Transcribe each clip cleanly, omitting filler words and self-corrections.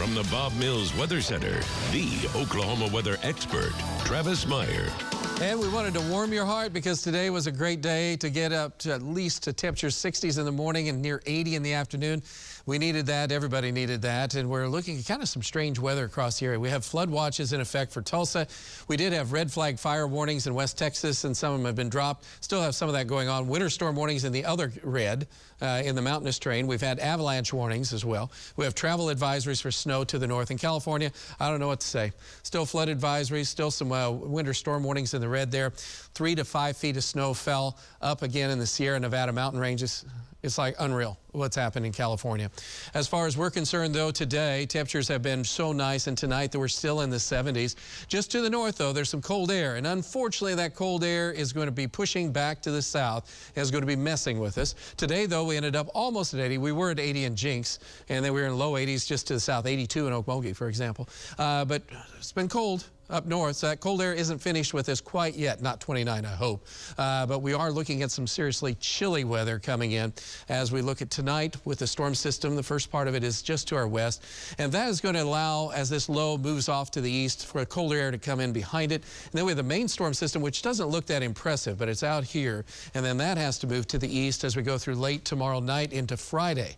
From the Bob Mills Weather Center, the Oklahoma weather expert, Travis Meyer. And we wanted to warm your heart because today was a great day to get up to at least to temperatures 60s in the morning and near 80 in the afternoon. We needed that. Everybody needed that. And we're looking at kind of some strange weather across the area. We have flood watches in effect for Tulsa. We did have red flag fire warnings in West Texas, and some of them have been dropped. Still have some of that going on. Winter storm warnings in the other red in the mountainous terrain. We've had avalanche warnings as well. We have travel advisories for snow to the north. In California, I don't know what to say. Still flood advisories, still some winter storm warnings in the red there. 3 to 5 feet of snow fell up again in the Sierra Nevada mountain ranges. It's like unreal what's happened in California. As far as we're concerned, though, today, temperatures have been so nice, and tonight that we're still in the 70s. Just to the north, though, there's some cold air, and unfortunately, that cold air is going to be pushing back to the south. It's going to be messing with us. Today, though, we ended up almost at 80. We were at 80 in Jinx, and then we were in low 80s just to the south, 82 in Okmulgee, for example. But it's been cold up north, so that cold air isn't finished with us quite yet. Not 29, I hope. But we are looking at some seriously chilly weather coming in as we look at tonight with the storm system. The first part of it is just to our west, and that is going to allow, as this low moves off to the east, for colder air to come in behind it. And then we have the main storm system, which doesn't look that impressive, but it's out here, and then that has to move to the east as we go through late tomorrow night into Friday.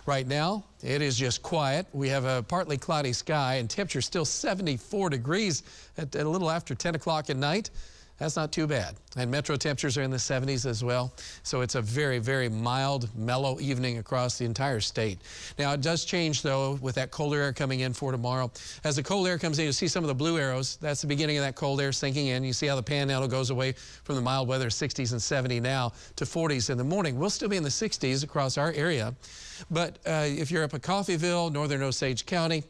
Right now, it is just quiet. We have a partly cloudy sky, and temperature still 74 degrees at a little after 10 o'clock at night. That's not too bad. And metro temperatures are in the 70s as well. So it's a very, very mild, mellow evening across the entire state. Now, it does change, though, with that colder air coming in for tomorrow. As the cold air comes in, you see some of the blue arrows. That's the beginning of that cold air sinking in. You see how the panhandle goes away from the mild weather, 60s and 70 now, to 40s in the morning. We'll still be in the 60s across our area. But if you're up at Coffeyville, northern Osage County,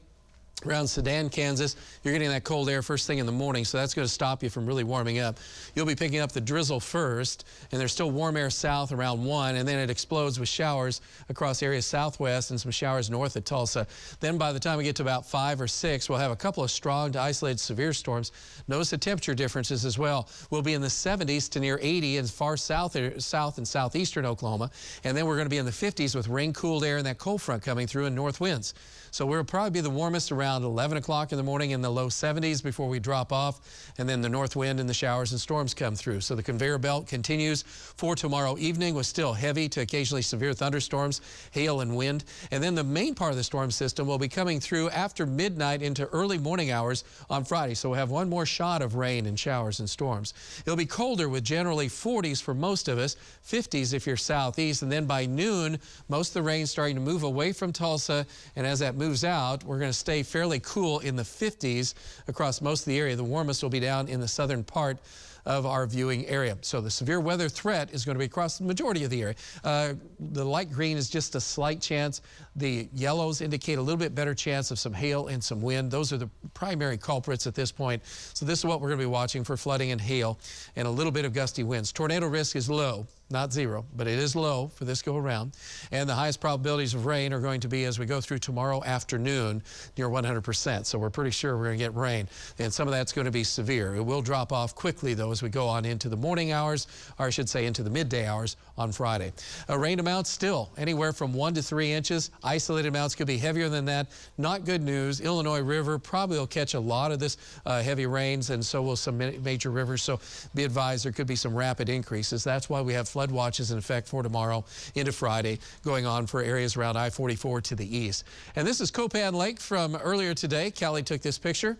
around Sedan, Kansas, you're getting that cold air first thing in the morning, so that's going to stop you from really warming up. You'll be picking up the drizzle first, and there's still warm air south around 1, and then it explodes with showers across areas southwest and some showers north of Tulsa. Then by the time we get to about 5 or 6, we'll have a couple of strong to isolated severe storms. Notice the temperature differences as well. We'll be in the 70s to near 80 in far south and southeastern Oklahoma, and then we're going to be in the 50s with rain-cooled air and that cold front coming through and north winds. So we'll probably be the warmest around 11 o'clock in the morning in the low 70s before we drop off, and then the north wind and the showers and storms come through. So the conveyor belt continues for tomorrow evening with still heavy to occasionally severe thunderstorms, hail and wind. And then the main part of the storm system will be coming through after midnight into early morning hours on Friday. So we'll have one more shot of rain and showers and storms. It'll be colder with generally 40s for most of us, 50s if you're southeast. And then by noon, most of the rain starting to move away from Tulsa. And as that moves out, we're going to stay fairly cool in the 50s across most of the area. The warmest will be down in the southern part of our viewing area. So the severe weather threat is going to be across the majority of the area. The light green is just a slight chance. The yellows indicate a little bit better chance of some hail and some wind. Those are the primary culprits at this point. So this is what we're going to be watching for flooding and hail and a little bit of gusty winds. Tornado risk is low. Not 0, but it is low for this go around. And the highest probabilities of rain are going to be as we go through tomorrow afternoon near 100%. So we're pretty sure we're going to get rain. And some of that's going to be severe. It will drop off quickly, though, as we go on into the morning hours, or I should say into the midday hours on Friday. Rain amounts still anywhere from 1 to 3 inches. Isolated amounts could be heavier than that. Not good news. Illinois River probably will catch a lot of this heavy rains, and so will some major rivers. So be advised there could be some rapid increases. That's why we have flood watches in effect for tomorrow into Friday, going on for areas around I-44 to the east. And this is Copan Lake from earlier today. Callie took this picture.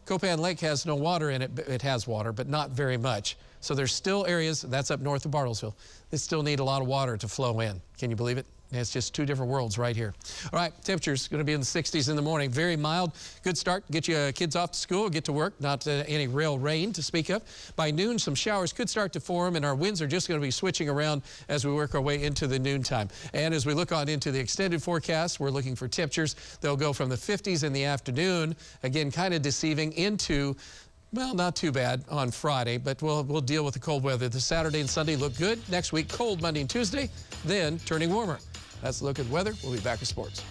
Copan Lake has no water in it. It has water, but not very much. So there's still areas, that's up north of Bartlesville, that still need a lot of water to flow in. Can you believe it? It's just two different worlds right here. All right, temperatures going to be in the 60s in the morning. Very mild. Good start. Get your kids off to school, get to work. Not any real rain to speak of. By noon, some showers could start to form, and our winds are just going to be switching around as we work our way into the noontime. And as we look on into the extended forecast, we're looking for temperatures. They'll go from the 50s in the afternoon, again, kind of deceiving, into well, not too bad on Friday, but we'll deal with the cold weather. The Saturday and Sunday look good. Next week, cold Monday and Tuesday, then turning warmer. That's a look at weather. We'll be back with sports.